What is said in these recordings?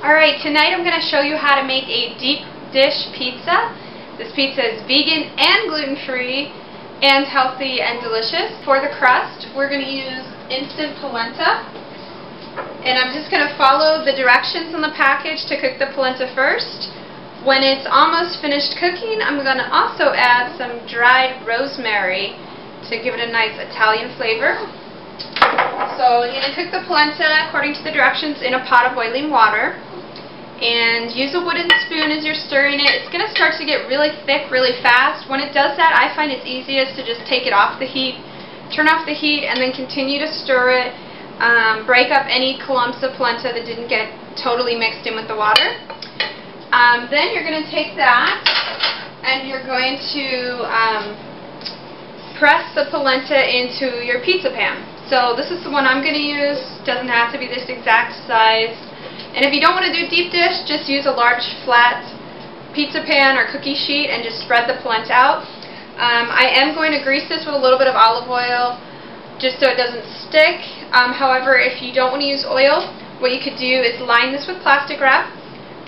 Alright, tonight I'm going to show you how to make a deep dish pizza. This pizza is vegan and gluten-free and healthy and delicious. For the crust, we're going to use instant polenta. And I'm just going to follow the directions on the package to cook the polenta first. When it's almost finished cooking, I'm going to also add some dried rosemary to give it a nice Italian flavor. So you're going to cook the polenta according to the directions in a pot of boiling water. And use a wooden spoon as you're stirring it. It's going to start to get really thick really fast. When it does that, I find it's easiest to just take it off the heat, turn off the heat, and then continue to stir it. Break up any clumps of polenta that didn't get totally mixed in with the water. Then you're going to take that and you're going to press the polenta into your pizza pan. So this is the one I'm going to use. Doesn't have to be this exact size. And if you don't want to do deep dish, just use a large flat pizza pan or cookie sheet and just spread the polenta out. I am going to grease this with a little bit of olive oil just so it doesn't stick. However, if you don't want to use oil, what you could do is line this with plastic wrap,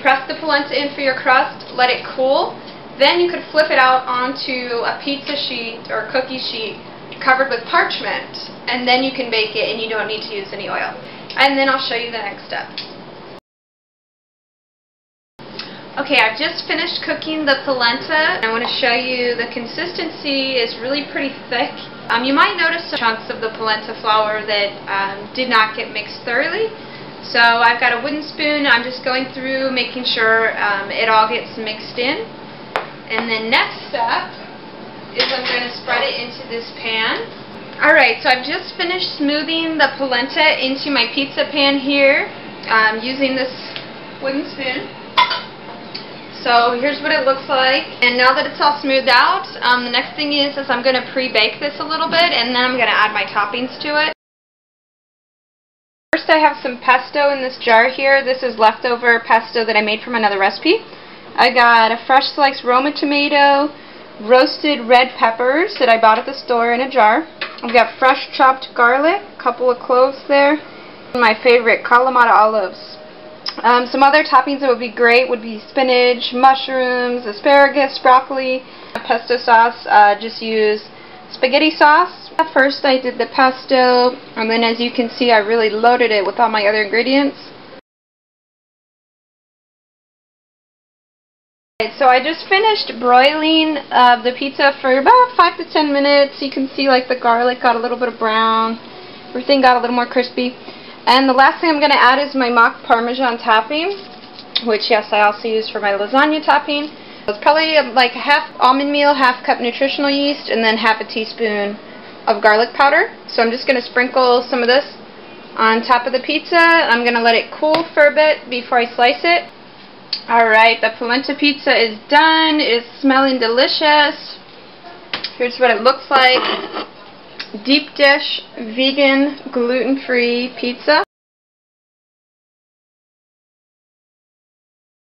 press the polenta in for your crust, let it cool, then you could flip it out onto a pizza sheet or cookie sheet covered with parchment, and then you can bake it and you don't need to use any oil. And then I'll show you the next step. Okay, I've just finished cooking the polenta. I want to show you the consistency is really pretty thick. You might notice some chunks of the polenta flour that did not get mixed thoroughly. So I've got a wooden spoon. I'm just going through making sure it all gets mixed in. And then next step is I'm going to spread it into this pan. Alright, so I've just finished smoothing the polenta into my pizza pan here using this wooden spoon. So here's what it looks like, and now that it's all smoothed out, the next thing is I'm going to pre-bake this a little bit, and then I'm going to add my toppings to it. First I have some pesto in this jar here. This is leftover pesto that I made from another recipe. I got a fresh sliced Roma tomato, roasted red peppers that I bought at the store in a jar. I've got fresh chopped garlic, a couple of cloves there, and my favorite Kalamata olives. Some other toppings that would be great would be spinach, mushrooms, asparagus, broccoli. Pesto sauce, just use spaghetti sauce. First I did the pesto, and then as you can see I really loaded it with all my other ingredients. So I just finished broiling the pizza for about 5 to 10 minutes. You can see like the garlic got a little bit of brown, everything got a little more crispy. And the last thing I'm going to add is my mock parmesan topping, which yes, I also use for my lasagna topping. It's probably like half almond meal, half cup nutritional yeast, and then half a teaspoon of garlic powder. So I'm just going to sprinkle some of this on top of the pizza. I'm going to let it cool for a bit before I slice it. Alright, the polenta pizza is done. It is smelling delicious. Here's what it looks like. Deep dish, vegan, gluten-free pizza.